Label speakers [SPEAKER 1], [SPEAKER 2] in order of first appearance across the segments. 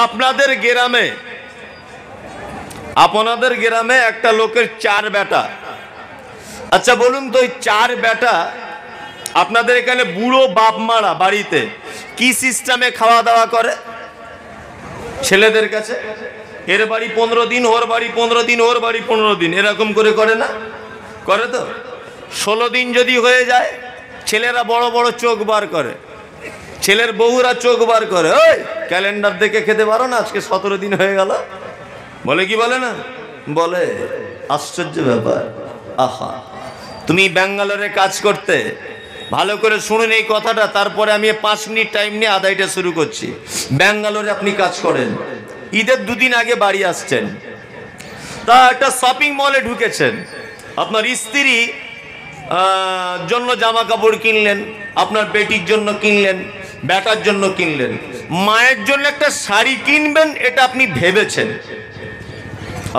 [SPEAKER 1] আপনাদের গ্রামে একটা লোকের 4 বেটা। আচ্ছা বলুন তো, ওই 4 বেটা আপনাদের এখানে বুড়ো বাপ মারা বাড়িতে কি সিস্টেমে খাওয়া দাওয়া করে? ছেলেদের কাছে এর বাড়ি 15 দিন, ওর বাড়ি 15 দিন, ওর বাড়ি 15 দিন, এরকম করে না? করে তো। 16 দিন যদি হয়ে যায়, ছেলেরা বড় বড় চোখ বার করে, ছেলের বউরা চোখ বার করে, ওই ক্যালেন্ডার দেখে খেতে পারো না, আজকে 17 দিন হয়ে গেল। বলে কি বলে না? বলে। আশ্চর্য ব্যাপার। আহা, তুমি ব্যাঙ্গালোরে কাজ করতে, ভালো করে শুনুন এই কথাটা, তারপরে আমি 5 মিনিট টাইম নিয়ে আদায়টা শুরু করছি। ব্যাঙ্গালোরে আপনি কাজ করেন, ঈদের 2 দিন আগে বাড়ি আসছেন, তা একটা শপিং মলে ঢুকেছেন, আপনার স্ত্রী জন্য জামা কাপড় কিনলেন, আপনার বেটির জন্য কিনলেন, বেটার জন্য কিনলেন, মায়ের জন্য একটা শাড়ি কিনবেন, এটা আপনি ভেবেছেন।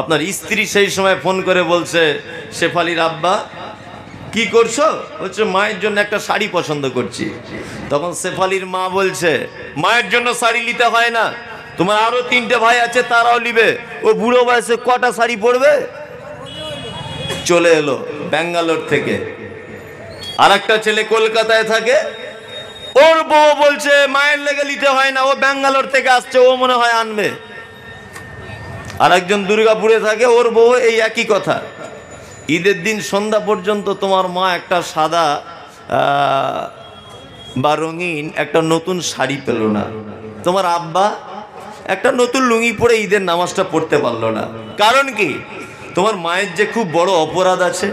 [SPEAKER 1] আপনার স্ত্রী সেই সময় ফোন করে বলছে, শেফালির আব্বা কি করছো? হচ্ছে মায়ের জন্য একটা শাড়ি পছন্দ করছি। তখন শেফালির মা বলছে, মায়ের জন্য শাড়ি নিতে হয় না, তোমার আরো 3টে ভাই আছে, তারাও নিবে, ও বুড়ো বয়সে কটা শাড়ি পরবে? চলে এলো ব্যাঙ্গালোর থেকে। আর একটা ছেলে কলকাতায় থাকে, ওর বউ বলছে মায়ের লেগে নিতে হয় না, ও ব্যাঙ্গালোর থেকে আসছে, ও মনে হয় আনবে। আর একজন দুর্গাপুরে থাকে, ওর বউ এই একই কথা। ঈদের দিন সন্ধ্যা পর্যন্ত তোমার মা একটা সাদা বা রঙিন একটা নতুন শাড়ি পেল না, তোমার আব্বা একটা নতুন লুঙ্গি পরে ঈদের নামাজটা পড়তে পারলো না। কারণ কি? তোমার মায়ের যে খুব বড় অপরাধ আছে।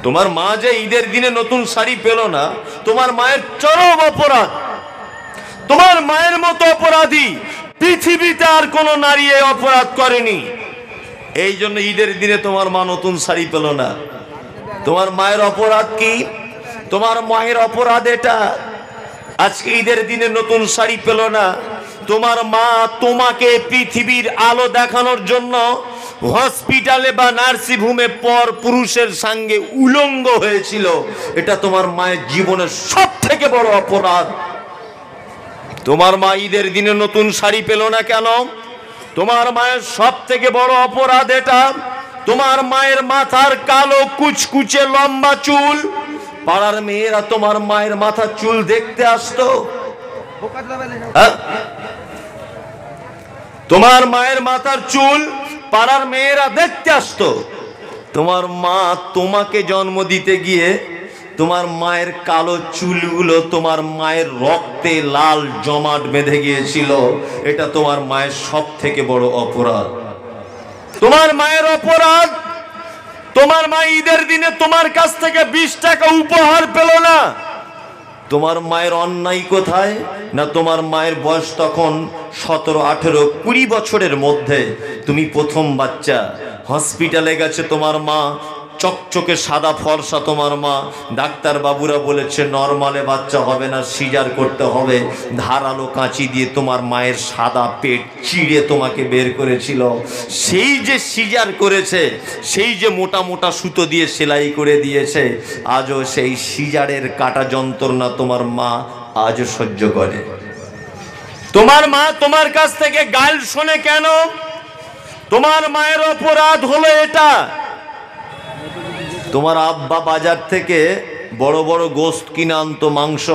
[SPEAKER 1] তোমার মা যে ঈদের দিনে নতুন শাড়ি পেল না, তোমার মায়ের চরম অপরাধ। তোমার মায়ের মতো অপরাধী পৃথিবীতে আর কোনো নারী এই অপরাধ করেনি। এই জন্য ঈদের দিনে তোমার মা নতুন শাড়ি পেল না। তোমার মায়ের অপরাধ কি? তোমার মায়ের অপরাধ এটা, আজকে ঈদের দিনে নতুন শাড়ি পেল না। তোমার মা তোমাকে পৃথিবীর আলো দেখানোর জন্য হসপিটালে বা নার্সিং হোমে পর পুরুষের সঙ্গে উলঙ্গ হয়েছিল। এটা তোমার মায়ের জীবনের সব থেকে বড় অপরাধ। তোমার মা ঈদের দিনে নতুন শাড়ি পেল না কেন? তোমার মায়ের সব থেকে বড় অপরাধ এটা। তোমার মায়ের মাথার কালো কুচকুচে লম্বা চুল, পাড়ার মেয়েরা তোমার মায়ের মাথার চুল দেখতে আসতো। তোমার মায়ের মাথার চুল পাড়ার মেয়েরা দেখতে আসতো। তোমার মা তোমাকে জন্ম দিতে গিয়ে তোমার মায়ের কালো চুলগুলো তোমার মায়ের রক্তে লাল জমাট বেঁধে গিয়েছিল। এটা তোমার মায়ের সব থেকে বড় অপরাধ। তোমার মায়ের অপরাধ, তোমার মা ঈদের দিনে তোমার কাছ থেকে 20 টাকা উপহার পেল না। তোমার মায়ের অন্যায় কোথায়? না, তোমার মায়ের বয়স তখন 17, 18, 20 বছরের মধ্যে, তুমি প্রথম বাচ্চা। হসপিটালে গেছে তোমার মা, চকচকে সাদা ফর্সা তোমার মা, ডাক্তার বাবুরা বলেছে নরমালে বাচ্চা হবে না, সিজার করতে হবে। ধারালো কাঁচি দিয়ে তোমার মায়ের সাদা পেট চিড়ে তোমাকে বের করেছিল। সেই যে সিজার করেছে, সেই যে মোটা মোটা সুতো দিয়ে সেলাই করে দিয়েছে, আজও সেই সিজারের কাটা যন্ত্রণা তোমার মা আজও সহ্য করে। তোমার মা তোমার কাছ থেকে গাল শোনে কেন? তোমার মায়ের অপরাধ হলো এটা। তোমার আব্বা বাজার থেকে বড় বড় গোশত কিনে আনতো, মাংস।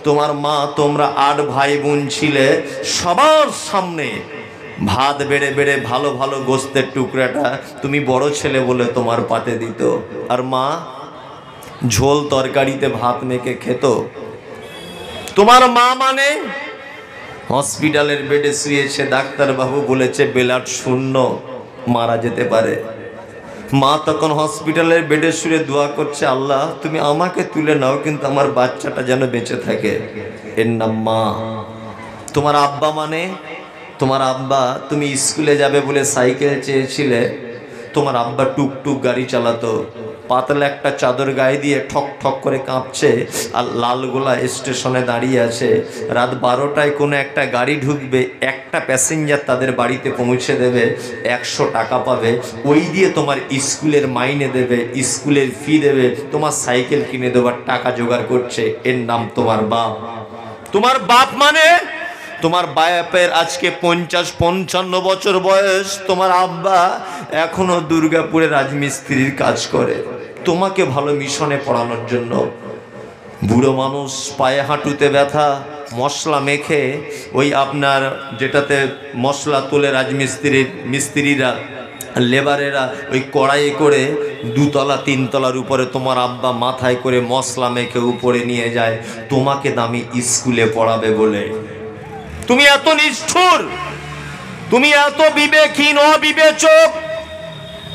[SPEAKER 1] তোমার মা, তোমরা 8 ভাই বোন ছিলে, সবার সামনে ভাত বেড়ে বেড়ে ভালো ভালো গোশতের টুকরাটা তুমি বড় ছেলে বলে তোমার পাতে দিত, আর মা ঝোল তরকারিতে ভাত মেখে খেত। তোমার মা মানে হসপিটালের বেডে শুয়েছে, ডাক্তারবাবু বলেছে ব্লাড শূন্য, মারা যেতে পারে। মা তখন হসপিটালের বেডে শুয়ে দোয়া করছে, আল্লাহ তুমি আমাকে তুলে নাও, কিন্তু আমার বাচ্চাটা যেন বেঁচে থাকে। এর নাম মা। তোমার আব্বা মানে, তোমার আব্বা, তুমি স্কুলে যাবে বলে সাইকেল চেয়েছিলে, তোমার আব্বা টুকটুক গাড়ি চালাতো, পাতলা একটা চাদর গায়ে দিয়ে ঠক ঠক করে কাঁপছে, আর লালগোলা স্টেশনে দাঁড়িয়ে আছে। রাত 12টায় কোনো একটা গাড়ি ঢুকবে, একটা প্যাসেঞ্জার তাদের বাড়িতে পৌঁছে দেবে, 100 টাকা পাবে, ওই দিয়ে তোমার স্কুলের মাইনে দেবে, স্কুলের ফি দেবে, তোমার সাইকেল কিনে দেওয়ার টাকা জোগাড় করছে। এর নাম তোমার বাপ। তোমার বাপ মানে তোমার বাপের আজকে 50-55 বছর বয়স, তোমার আব্বা এখনো দুর্গাপুরে রাজমিস্ত্রির কাজ করে, তোমাকে ভালো মিশনে পড়ানোর জন্য। বুড়ো মানুষ, পায়ে হাঁটুতে ব্যথা, মশলা মেখে ওই আপনার যেটাতে মশলা তোলে মিস্ত্রিরা, লেবারেরা ওই কড়াই করে 2তলা 3তলার উপরে তোমার আব্বা মাথায় করে মশলা মেখে উপরে নিয়ে যায় তোমাকে দামি স্কুলে পড়াবে বলে। তুমি এত নিষ্ঠুর, তুমি এত বিবেকহীন, অবিবেচক।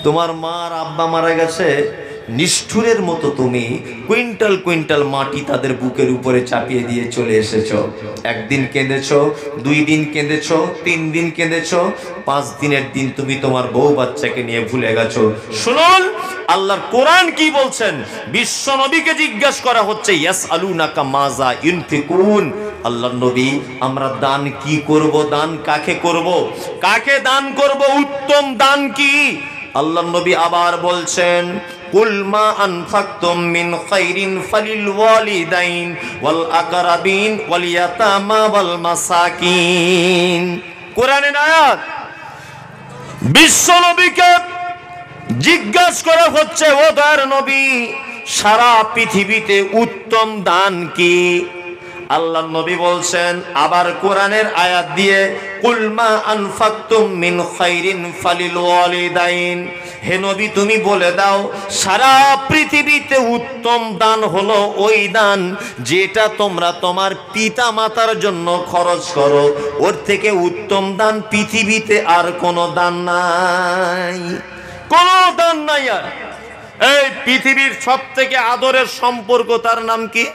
[SPEAKER 1] তোমার মার আব্বা মারা গেছে, নিষ্ঠুরের মতো তুমি কুইন্টাল কুইন্টাল মাটি তাদের বুকের উপরে চাপিয়ে দিয়ে চলে এসেছো। একদিন কেঁদেছো, 2 দিন কেঁদেছো, 3 দিন কেঁদেছো, 5 দিনের দিন তুমি তোমার বউ বাচ্চাকে নিয়ে ভুলে গেছো। শুনুন আল্লাহর কোরআন কি বলছেন। বিশ্ব নবীকে জিজ্ঞাসা করা হচ্ছে, ইয়াসআলুনাকা মাজা ইউনফিকুন। আল্লাহর নবী, আমরা দান কি করব, দান কাকে করব, কাকে দান করব, উত্তম দান কি? আল্লাহর নবী আবার বলছেন, কুল মা আনফাকতুম মিন খাইরিন ফালিল ওয়ালিদাইন ওয়াল আকরাবিন ওয়াল ইয়াতামা ওয়াল মাসাকিন। কোরআনের আয়াত। বিশ্ব নবীকে জিজ্ঞাসা করা হচ্ছে, ও দয়ার নবী, সারা পৃথিবীতে উত্তম দান কি? আল্লাহর নবী বলছেন আবার কোরআনের আয়াত দিয়ে, কুল মা আনফাকতুম মিন খাইরিন ফালিল ওয়ালিদাইন। হে নবী, তুমি বলে দাও সারা পৃথিবীতে উত্তম দান হলো ওই দান যেটা তোমরা তোমার পিতা মাতার জন্য খরচ করো। ওর থেকে উত্তম দান পৃথিবীতে আর কোনো দান নাই, কোনো দান নাই। আর এই পৃথিবীর সব থেকে আদরের সম্পর্ক, তার নাম কি?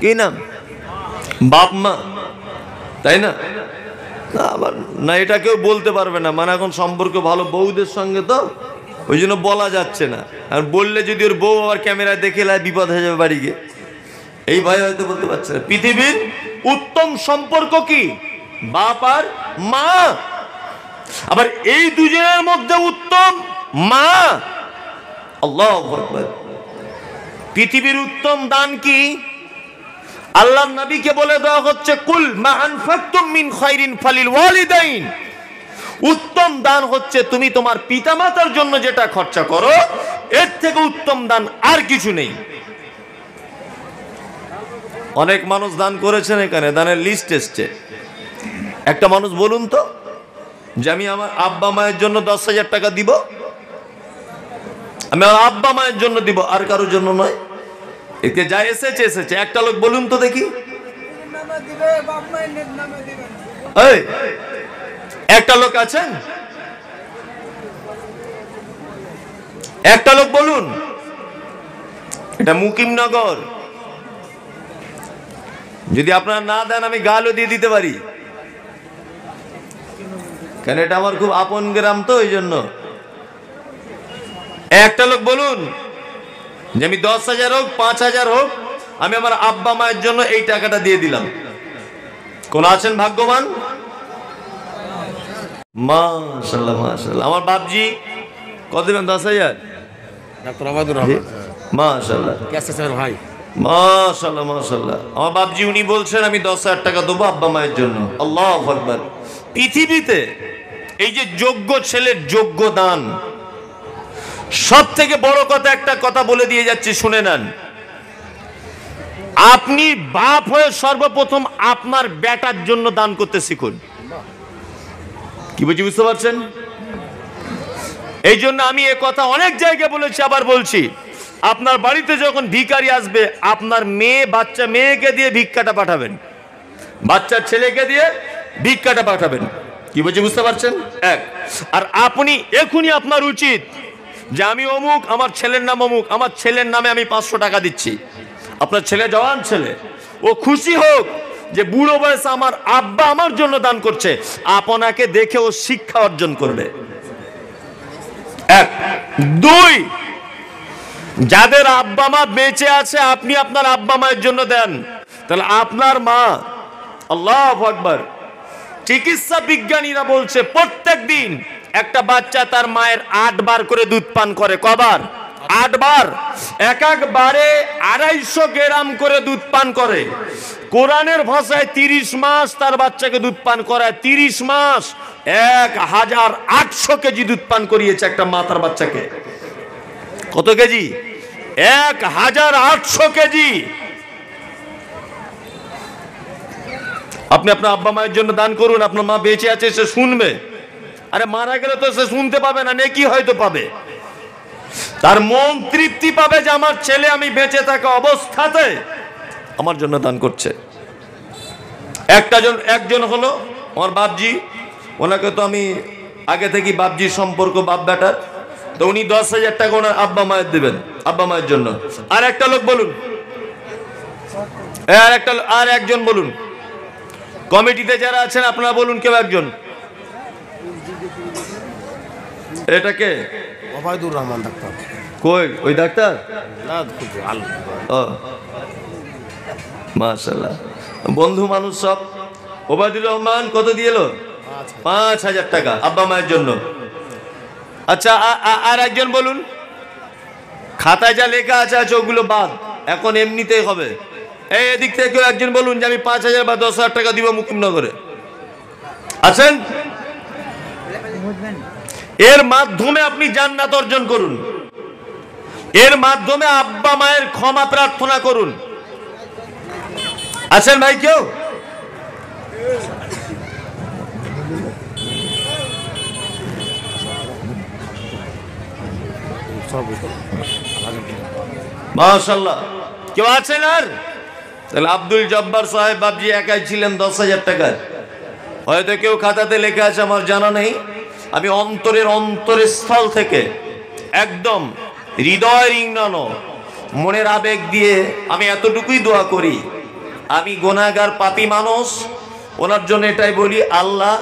[SPEAKER 1] কি নাম? বাপ মা, তাই না? আবার না, এটা কেউ বলতে পারবে না, মানে এখন সম্পর্ক ভালো বউদের সঙ্গে, তো ওই জন্য বলা যাচ্ছে না। আর বললে যদি ওর বউ আবার ক্যামেরায় দেখে লাই, বিপদ হয়ে যাবে বাড়ি গিয়ে, এই ভয় হয়তো বলতে পারছে না। পৃথিবীর উত্তম সম্পর্ক কি? বাপ আর মা। আবার এই দুজনের মধ্যে উত্তম মা। আল্লাহু আকবার। পৃথিবীর উত্তম দান কি? আল্লাহর নবীকে বলে দেওয়া হচ্ছে, কুল মা আনফাকতুম মিন খাইরিন ফালিল ওয়ালিদাইন। উত্তম দান হচ্ছে তুমি তোমার পিতামাতার জন্য যেটা খরচা করো, এর থেকে উত্তম দান আর কিছু নেই। অনেক মানুষ দান করেছেন, এখানে দানের লিস্ট এসছে। একটা মানুষ বলুন তো যে আমি আমার আব্বা মায়ের জন্য 10,000 টাকা দিব, আমি আমার আব্বা মায়ের জন্য দিব, আর কারোর জন্য নয়। এতে যা এসেছে এসেছে। একটা লোক বলুন তো দেখি, একটা লোক আছেন? একটা লোক বলুন। এটা মুকিমনগর। যদি আপনারা না দেন আমি গালও দিয়ে দিতে পারি, কেন এটা আমার খুব আপন গ্রাম, তো ওই জন্য। একটা লোক বলুন যে আমি 10,000 হোক 5,000 হোক, আমি আমার আব্বা মায়ের জন্য এই টাকাটা দিয়ে দিলাম। কোন আছেন ভাগ্যবান? মাশাআল্লাহ মাশাআল্লাহ। আমার বাপজি কত দিবেন? 10,000।
[SPEAKER 2] ডাক্তার আবাদুর রহমান,
[SPEAKER 1] মাশাআল্লাহ।
[SPEAKER 2] কেসে স্যার ভাই,
[SPEAKER 1] মাশাআল্লাহ মাশাআল্লাহ। আমার বাপজি উনি বলছেন আমি 10,000 টাকা দেবো আব্বা মায়ের জন্য। আল্লাহু আকবার। পৃথিবীতে এই যে যোগ্য ছেলের যোগ্য দান, সব থেকে বড় কথা একটা কথা বলে দিয়ে যাচ্ছি, শুনে নেন। আপনি বাপ হয়ে সর্বপ্রথম আপনার বেটার জন্য দান করতে শিখুন। কি বলছি বুঝতে পারছেন? এই জন্য আমি এ কথা অনেক জায়গায় বলেছি, আবার বলছি, আপনার বাড়িতে যখন ভিখারি আসবে, আপনার বাচ্চা মেয়েকে দিয়ে ভিক্ষাটা পাঠাবেন, বাচ্চার ছেলেকে দিয়ে ভিক্ষাটা পাঠাবেন। কি বলছি বুঝতে পারছেন? এক। আর আপনি এখনই আপনার উচিত যে আমি অমুক, আমার ছেলের নাম অমুক, আমার ছেলের নামে আমি 500 টাকা দিচ্ছি। আপনার ছেলে জওয়ান ছেলে, ও খুশি হোক যে বুড়ো বয়সে আমার আব্বা আমার জন্য দান করছে, আপনাকে দেখে ও শিক্ষা অর্জন করবে। এক। দুই, যাদের আব্বা মা বেঁচে আছে আপনি আপনার আব্বা মায়ের জন্য দেন, তাহলে আপনার মা, আল্লাহু আকবার, চিকিৎসা বিজ্ঞানীরা বলছে প্রত্যেক দিন একটা বাচ্চা তার মায়ের 8 বার করে দুধ পান করে। কবার? 8 বার। এক এক বারে 250 গ্রাম করে দুধ পান করে। কোরআনের ভাষায় 30 মাস তার বাচ্চাকে দুধ পান করায়। 30 মাস 1800 কেজি দুধ পান করিয়েছে একটা মা তার বাচ্চাকে। কত কেজি? 1800 কেজি। আপনি আপনার আব্বা মায়ের জন্য দান করুন। আপনার মা বেঁচে আছে, সে শুনবে। আরে মারা গেলে তো সে শুনতে পাবে না, নেকি হয়তো পাবে। তার মন তৃপ্তি পাবে যে আমার ছেলে আমি বেঁচে থাকা অবস্থাতে আমার জন্য দান করছে। একজন হলো আমার বাপজি, ওনাকে তো আমি আগে থেকে বাপজির সম্পর্ক বাপ বেটার, তো উনি 10,000 টাকা ওনার আব্বা মায়ের দেবেন, আব্বা মায়ের জন্য। আর একটা লোক বলুন, আর একজন বলুন, কমিটিতে যারা আছেন আপনারা বলুন কেউ একজন। এটাকে
[SPEAKER 2] ওবায়দুর রহমান ডাক্তার।
[SPEAKER 1] কই ওই ডাক্তার?
[SPEAKER 2] না, খুব ভালো।
[SPEAKER 1] ও মাশাআল্লাহ, বন্ধু মানুষ সব। ওবায়দুর রহমান কত দিয়েলো? 5,000 টাকা আব্বা মায়ের জন্য। আচ্ছা, আর একজন বলুন। খাতায় যা লেখা আছে ওগুলো বাদ, এখন এমনিতেই হবে। এই এদিক থেকে কেউ একজন বলুন যে আমি 5,000 বা 10,000 টাকা দিব মুকিমনগরে। আছেন? এর মাধ্যমে আপনি জান্নাত অর্জন করুন, এর মাধ্যমে আব্বা মায়ের ক্ষমা প্রার্থনা করুন। আছেন ভাই কেউ? মাশাআল্লাহ, কেউ আছেন আর? তাহলে আব্দুল জব্বার সাহেব বাবজি একাই ছিলেন 10,000 টাকার। হয়তো কেউ খাতাতে লেখা আছে, আমার জানা নেই। আমি অন্তরের স্থল থেকে একদম হৃদয়ের ইংনানো মনের আবেগ দিয়ে আমি এতটুকুই দোয়া করি। আমি গুনাহগার পাপী মানুষ, ওনার জন্য এটাই বলি, আল্লাহ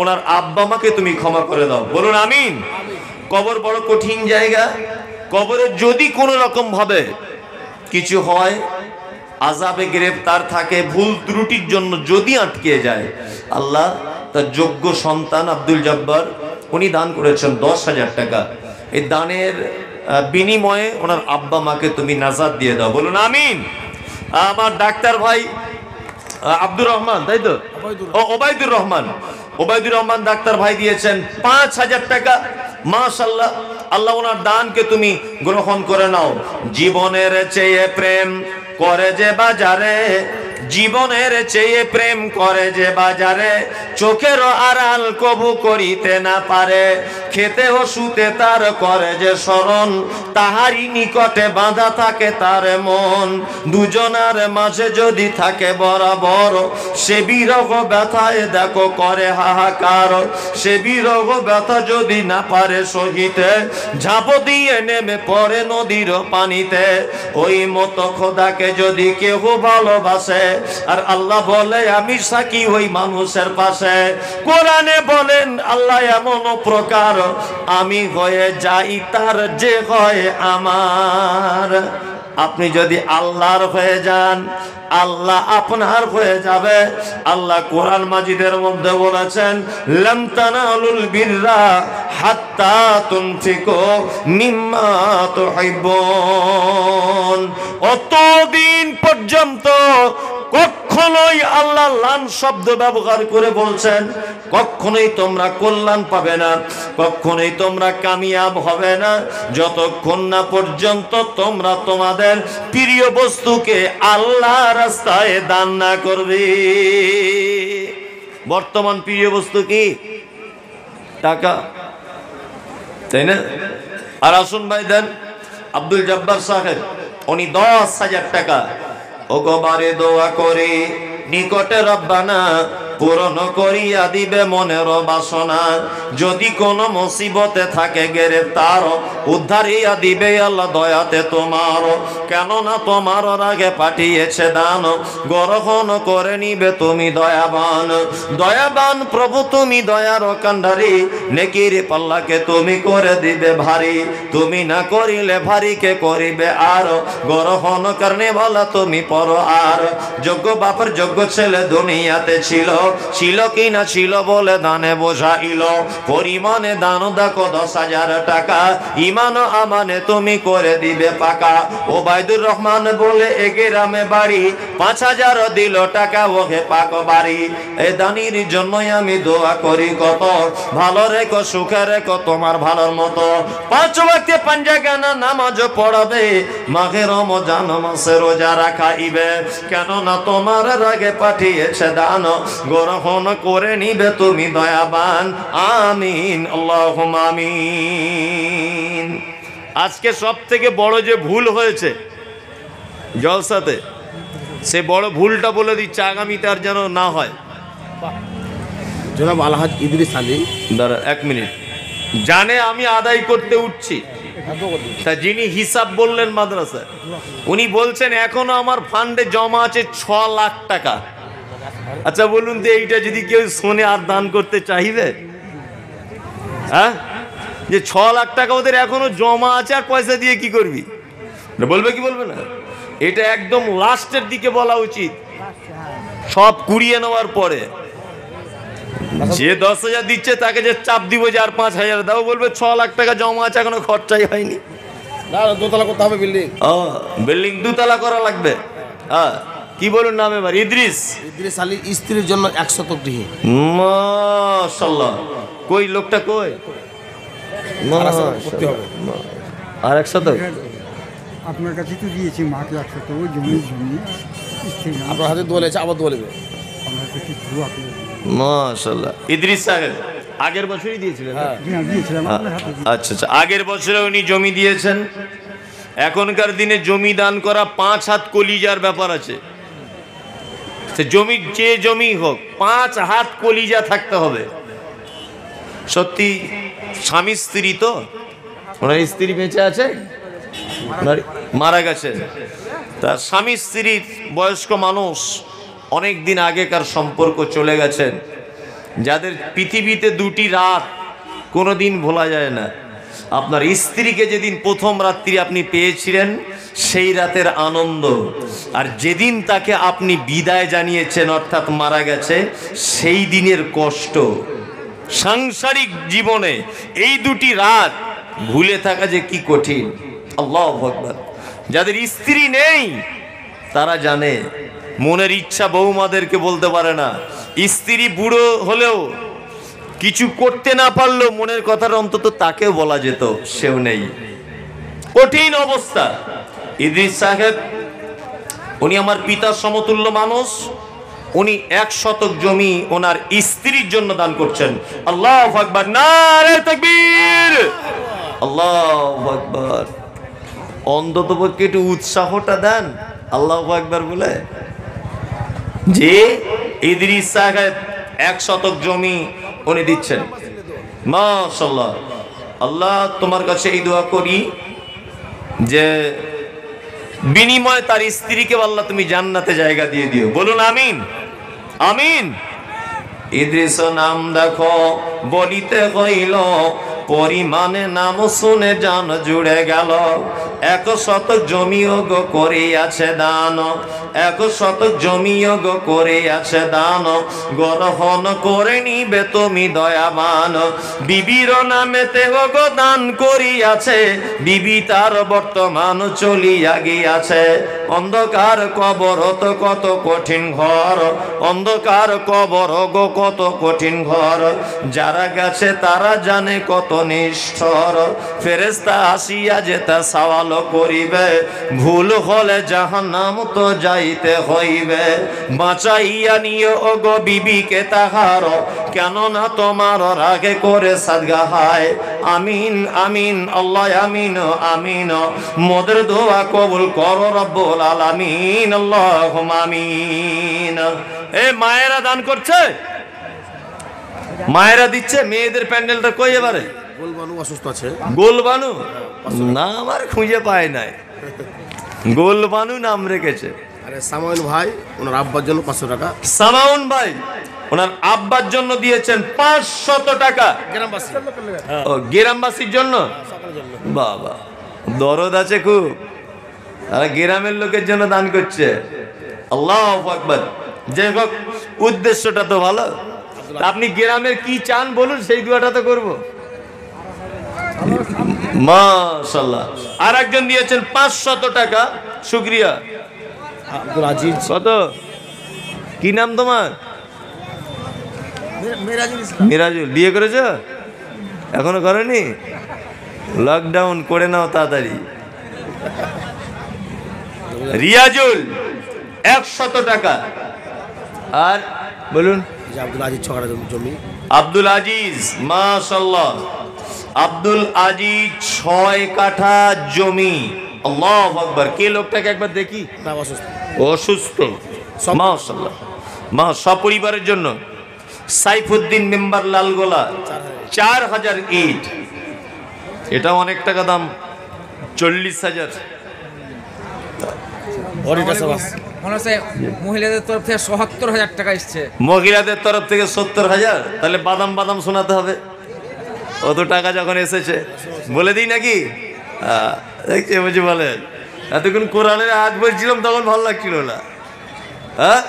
[SPEAKER 1] ওনার আব্বা মাকে তুমি ক্ষমা করে দাও। বলুন আমিন। কবর বড় কঠিন জায়গা। কবরে যদি কোনো রকম ভাবে কিছু হয়, আযাবে গ্রেফতার থাকে, ভুল ত্রুটির জন্য যদি আটকে যায়, আল্লাহ তার যোগ্য সন্তান আব্দুল জব্বার উনি দান করেছেন 10,000 টাকা। এই দানের বিনিময়ে ওনার আব্বা মাকে তুমি নাজাত দিয়ে দাও। বলুন আমিন। আমার ডাক্তার ভাই আব্দুর রহমান, তাই তো? ওবায়দুর রহমান ডাক্তার ভাই দিয়েছেন 5,000 টাকা। মাশাআল্লাহ, আল্লাহ ওনার দানকে তুমি গ্রহণ করে নাও। জীবনের চেয়ে প্রেম করে যে বাজারে, জীবনের চেয়ে প্রেম করে যে বাজারে, চোখের আড়াল কবু করিতে না পারে, খেতে ও শুতে তার করে যে স্মরণ, তাহারি নিকটে বাঁধা থাকে তার মন। দুজনার মাঝে যদি থাকে বরাবর, সে বিরহ ব্যথায় দেখো করে হাহাকার। সে বিরহ ব্যথা যদি না পারে সহিতে, ঝাঁপ দিয়ে নেমে পড়ে নদীর পানিতে। ওই মতো খোদাকে যদি কেউ ভালোবাসে, আর আল্লাহ বলে আমি সাকি ওই মানুষের পাশে। কোরআনে বলেন আল্লাহ এমন প্রকার, আমি হয়ে যাই তার যে হয় আমার। আপনি যদি আল্লাহর হয়ে যান, আল্লাহ আপনার হয়ে যাবে। আল্লাহ কোরআন মাজিদের মধ্যে বলেছেন, লান তানালুল বিররা হাত্তা তুনফিকু মিম্মা তুহিব্বুন। অতদিন পর্যন্ত কখনোই আল্লাহ লান শব্দ ব্যবহার করে বলছেন, কখনোই তোমরা কল্যাণ পাবে না, কখনোই তোমরা কামিয়াব হবে না, যতক্ষণ না পর্যন্ত তোমরা তোমাদের প্রিয় বস্তুকে আল্লাহ রাস্তায় দান না করবে। বর্তমান প্রিয় বস্তু কি? টাকা, তাই না? আর আসুন ভাই দেন আব্দুল জব্বার সাহেব, উনি 10,000 টাকা। ও গোবারে দোয়া করে নিকটে রব্বানা পূরণ করিয়া দিবে মনের বাসনা। যদি কোনো মুসিবতে থাকে গ্রেফতার, উদ্ধারিয়া দিবে আল্লাহ দয়াতে তোমার। কেননা তোমার আগে পাঠিয়েছে দান, গ্রহণ করে নিবে তুমি দয়াবান। দয়াবান প্রভু তুমি দয়ার কান্ডারি, নেকির পাল্লাকে তুমি করে দিবে ভারী। তুমি না করিলে ভারীকে করিবে আর, গ্রহণ করনে বলা তুমি পর আর। যোগ্য বাপের যোগ্য ছেলে দুনিয়াতে ছিল, ছিল কি না ছিল বলে দানে বোঝাইল পরিমাণে দান দেখো 10,000 টাকা ইমান আমানে তুমি করে দিবে পাকা ওবায়দুর রহমান বলে এ গ্রামে বাড়ি 5,000 দিল টাকা ওকে পাক বাড়ি এই দানির জন্যই আমি দোয়া করি কত ভালো রেখো সুখে রেখো তোমার ভালোর মতো 5 ওয়াক্তে পাঞ্জাগানা নামাজ পড়াবে মাঘে রমজান মাসে রোজা রাখাইবে কেন না তোমার রাগে পাঠিয়েছে দান গ্রহণ করে নিবে তুমি দয়াবান আমিন আল্লাহুম্মা আমিন। আজকে সব থেকে বড় যে ভুল হয়েছে জলসাতে সে বড় ভুলটা বলে দিচ্ছে আগামীতে আর যেন না হয়।
[SPEAKER 2] জনাব আলহাজ ইদ্রিস আলী
[SPEAKER 1] দাঁড়া 1 মিনিট জানে আমি আদায় করতে উঠছি তা যিনি হিসাব বললেন মাদ্রাসা উনি বলছেন এখনো আমার ফান্ডে জমা আছে 6 লাখ টাকা। আচ্ছা বলুন তো এইটা যদি কেউ শোনে আর দান করতে চাইবে হ্যাঁ যে 6 লাখ টাকা ওদের এখনো জমা আছে আর পয়সা দিয়ে কি করবি বলবে কি বলবে না এটা একদম লাস্টের দিকে বলা উচিত সব কুড়িয়ে নেওয়ার পরে যে 10,000 দিচ্ছে তাকে যে চাপ দিব যে আর 5,000 দাও বলবে 6 লাখ টাকা জমা আছে এখনো খরচাই হয়নি
[SPEAKER 2] না দোতলা করতে হবে বিল্ডিং
[SPEAKER 1] বিল্ডিং 2 তলা করা লাগবে হ্যাঁ কি বলুন নাম এবার ইদ্রিস
[SPEAKER 2] আলী স্ত্রীর জন্য 100 গৃহী
[SPEAKER 1] মাশাআল্লাহ কই লোকটা কই
[SPEAKER 2] করতে হবে
[SPEAKER 1] আর 100
[SPEAKER 3] আপনার কাছে তো দিয়েছি মাকে 100 ওই জমি স্ত্রী নাম
[SPEAKER 2] আপনার হাতে দোয়া লেছে আবার দোয়া নেবে
[SPEAKER 3] আপনার কাছে দোয়া করে
[SPEAKER 1] মাশাআল্লাহ ইদ্রিস সাহেব আগের বছরই দিয়েছিলেন না?
[SPEAKER 3] দিয়েছিলাম আপনার হাতে
[SPEAKER 1] আচ্ছা আচ্ছা আগের বছরে উনি জমি দিয়েছেন এখনকার দিনে জমি দান করা 5 হাত কলিজার ব্যাপার আছে সে জমি যে জমি হোক 5 হাত কলিজা থাকতে হবে সত্যি স্বামী স্ত্রী তো ওনার স্ত্রী বেঁচে আছে মারা গেছে তার স্বামী স্ত্রীর বয়স্ক মানুষ অনেক দিন আগেকার সম্পর্ক চলে গেছেন যাদের পৃথিবীতে 2টি রাত কোনোদিন ভোলা যায় না আপনার স্ত্রীকে যেদিন প্রথম রাত্রি আপনি পেয়েছিলেন সেই রাতের আনন্দ আর যেদিন তাকে আপনি বিদায় জানিয়েছেন অর্থাৎ মারা গেছে সেই দিনের কষ্ট সাংসারিক জীবনে এই 2টি রাত ভুলে থাকা যে কি কঠিন আল্লাহু আকবার যাদের স্ত্রী নেই তারা জানে মনের ইচ্ছা বৌমাদেরকে বলতে পারে না স্ত্রী বুড়ো হলেও কিছু করতে না পারলেও মনের কথাটা অন্তত তাকেও বলা যেত সেও নেই কঠিন অবস্থা ইদ্রিস সাহেব উনি আমার পিতার সমতুল্য মানুষ উনি 1 শতক জমি ওনার স্ত্রীর জন্য দান করছেন আল্লাহু আকবার নারে তাকবীর আল্লাহু আকবার অন্তত পক্ষে একটু উৎসাহটা দেন আল্লাহু আকবার বলে যে ইদ্রিস সাহেব 1 শতক জমি উনি দিচ্ছেন মাশাআল্লাহ আল্লাহ তোমার কাছে এই দোয়া করি যে বিনিময়ে তার স্ত্রীকে আল্লাহ তুমি জান্নাতে জায়গা দিয়ে দিও বলুন আমিন আমিন ইদ্রিস নাম দেখো বলিতে হইল পরিমাণে নাম শুনে জান জুড়ে গেল 1 শতক জমিও গো করিয়াছে দান 1 শতক জমিও গো করিয়াছে দান গ্রহণ করে নিবে তুমি দয়াবান বিবির নামেতে গো দান করিয়াছে বিবি তার বর্তমান চলিয়া গিয়াছে অন্ধকার কবর তো কত কঠিন ঘর অন্ধকার কবর গো কত কঠিন ঘর যারা গেছে তারা জানে কত নিষ্ঠর ফেরেশতা আসিয়া যেটা সওয়াল করিবে ভুল হলে জাহান্নাম তো যাইতে হইবে বাঁচাইয়া নিও ওগো বিবিকে তাহার কেন না তোমার রাগে করে সাদগাহায় আমিন আমিন আল্লাহ আমিন আমিন মোদের দোয়া কবুল করো রব্বুল আলামিন আল্লাহুম্মা আমিন এ মায়েরা দান করছে মায়েরা দিচ্ছে মেয়েদের প্যান্ডেলটা কই এবারে
[SPEAKER 2] গোলবানু অসুস্থ আছে
[SPEAKER 1] গোলবানু না আমার খুঁজে পায় নাই গোলবানু নাম রেখেছে
[SPEAKER 2] আরে সামাউন ভাই ওনার আব্বার জন্য 500 টাকা
[SPEAKER 1] সামাউন ভাই ওনার আব্বার জন্য দিয়েছেন 500 টাকা
[SPEAKER 2] গ্রামবাসী
[SPEAKER 1] ও গ্রামবাসীর জন্য বাবা দরদ আছে খুব আর গ্রামের লোকের জন্য দান করছে আল্লাহু আকবার যাই হোক উদ্দেশ্যটা তো ভালো। তা আপনি গ্রামের কি চান বলুন, সেই দোয়াটা তো করবো। মাশাআল্লাহ। আর একজন দিয়েছেন 500 টাকা, শুকরিয়া।
[SPEAKER 2] আব্দুল আজিজ,
[SPEAKER 1] কত, কি নাম তোমার? মিরাজুল। বিয়ে করেছো? এখনো করেনি? লকডাউন করে নাও তাড়াতাড়ি। রিয়াজুল 100 টাকা। আর বলুন।
[SPEAKER 2] যে আব্দুল আজিজ 6 কাঠা জমি।
[SPEAKER 1] আব্দুল আজিজ, মাশাআল্লাহ। আব্দুল আজিজ 6 কাঠা জমি। আল্লাহু আকবার। কে লোকটাকে একবার দেখি।
[SPEAKER 2] না, অসুস্থ।
[SPEAKER 1] অসুস্থ। মাশাআল্লাহ। মা সপরিবারের জন্য। সাইফুদ্দিন মেম্বার, লালগোলা, 4000 ইট। এটা অনেক টাকা দাম, 40,000।
[SPEAKER 4] মনে হচ্ছে মহিলাদের তরফ থেকে ৭৭,০০০ টাকা এসছে।
[SPEAKER 1] মহিলাদের তরফ থেকে 70,000। তাহলে বাদাম বাদাম শোনাতে হবে। অত টাকা যখন এসেছে বলে দিই নাকি? দেখছি বুঝি বলেন। এতক্ষণ কোরআনের আয়াত বলছিলাম তখন ভালো লাগছিল না। হ্যাঁ,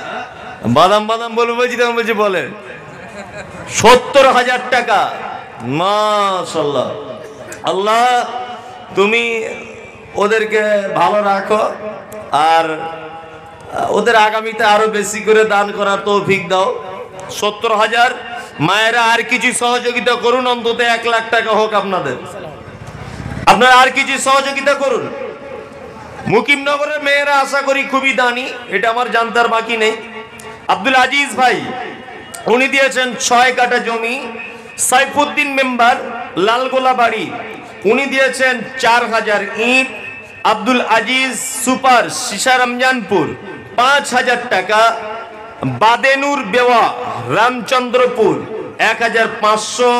[SPEAKER 1] বাদাম বাদাম বলবো বলছি তখন বলছি বলেন। 70,000 টাকা। মাশাআল্লাহ। আল্লাহ তুমি ওদেরকে ভালো রাখো, আর ওদের আগামীতে আরো বেশি করে দান করার তৌফিক দাও। 70,000। মায়েরা আর কিছু সহযোগিতা করুন, অন্তত 1 লাখ টাকা হোক আপনাদের। আপনারা আর কিছু সহযোগিতা করুন। মুকিমনগরের মেয়েরা আশা করি খুবই দানি, এটা আমার জানতার বাকি নেই। আব্দুল আজিজ ভাই, উনি দিয়েছেন 6 কাঠা জমি। সাইফুদ্দিন মেম্বার, লালগোলা বাড়ি, উনি দিয়েছেন 4000 ইট। আব্দুল আজিজ সুপার, শিশা রমজানপুর, 5000 টাকা। বাদেনুর বেওয়া, রামচন্দ্রপুর, 1500।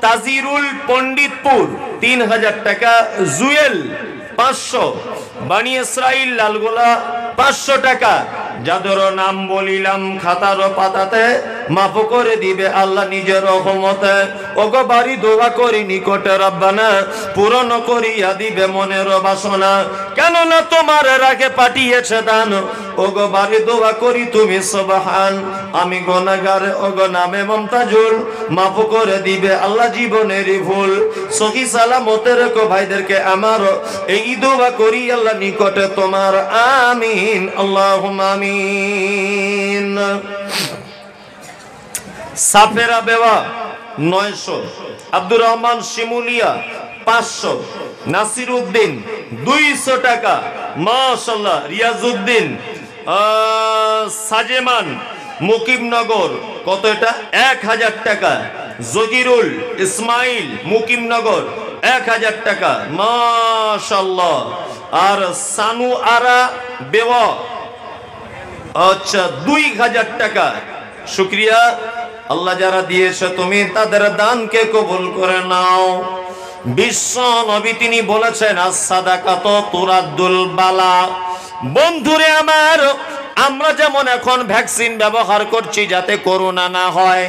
[SPEAKER 1] তাজিরুল পণ্ডিতপুর, 3000 টাকা। জুয়েল 500। বানি ইসরাইল, লালগোলা, 500 টাকা। যাদের নাম বলিলাম খাতার পাতাতে, মাফ করে দিবে আল্লাহ নিজের রহমতে। ওগো বাড়ি দোয়া করি নিকটে রব্বানা, পূরণ করিয়া দিবে মনের বাসনা। কেননা তোমার রাগে পাঠিয়েছে দান, ওগো বাড়ি দোয়া করি তুমি সুবহান। আমি গুনাহগার, ওগো নামে মুমতাজুল, মাফ করে দিবে আল্লাহ জীবনের ভুল। সহি সালামতে রেখো ভাইদেরকে আমার, এই দোয়া করি আল্লাহ নিকটে তোমার। আমিন, আল্লাহুম্মা আমিন। সাফেরা বেওয়া 900। আব্দুর রহমান শিমুলিয়া 500। নাসির উদ্দিন 200 টাকা। মাশাআল্লাহ। রিয়াজউদ্দিন সাজেমান, মুকিমনগর, কত এটা? 1000 টাকা। জগিরুল ইসমাইল, মুকিমনগর, 1000 টাকা। মাশাআল্লাহ। আর সানু আরা বেওয়া, আচ্ছা, 2000 টাকা। শুকরিয়া। আল্লাহ যারা দিয়েছে তুমি তাদের দানকে কবুল করে নাও। বিশ্ব নবী তিনি বলেছেন, as-সাদাকাতু তুরাদ্দুল বালা। বন্ধুরে আমার, আমরা যেমন এখন ভ্যাকসিন ব্যবহার করছি যাতে করোনা না হয়,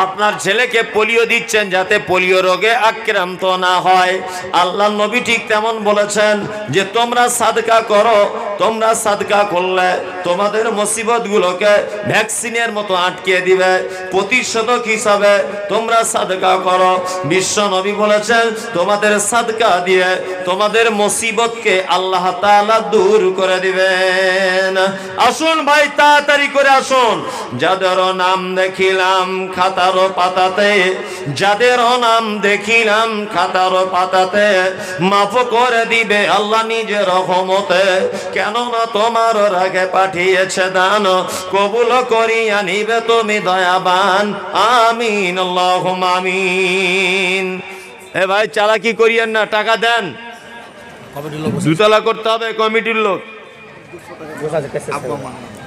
[SPEAKER 1] আপনার ছেলেকে পোলিও দিচ্ছেন যাতে পোলিও রোগে আক্রান্ত না হয়। আল্লাহ নবী ঠিক তেমন বলেছেন যে তোমরা সাদকা করো, তোমরা সাদকা করলে তোমাদের মুসিবতগুলোকে ভ্যাকসিনের মতো আটকে দিবে। প্রতিষেধক হিসাবে তোমরা সাদকা করো। বিশ্ব নবী বলেছেন তোমাদের সাদকা দিয়ে তোমাদের মুসিবতকে আল্লাহ তাআলা দূর করে দিবেন। আসুন ভাই, তাড়াতাড়ি করে আসুন। যাদের নাম দেখিলাম খাতার পাতাতে, যাদের নাম দেখিলাম খাতার পাতাতে, মাফ করে দিবে আল্লাহ নিজের রহমতে। কেননা তোমার রাগে পাঠিয়েছে দান, কবুল করিয়া নিবে তুমি দয়াবান। আমিন, আল্লাহুম্মা আমিন। এ ভাই, চালাকি করিয়েন না, টাকা দেন। দুতলা করতে হবে, কমিটির লোক।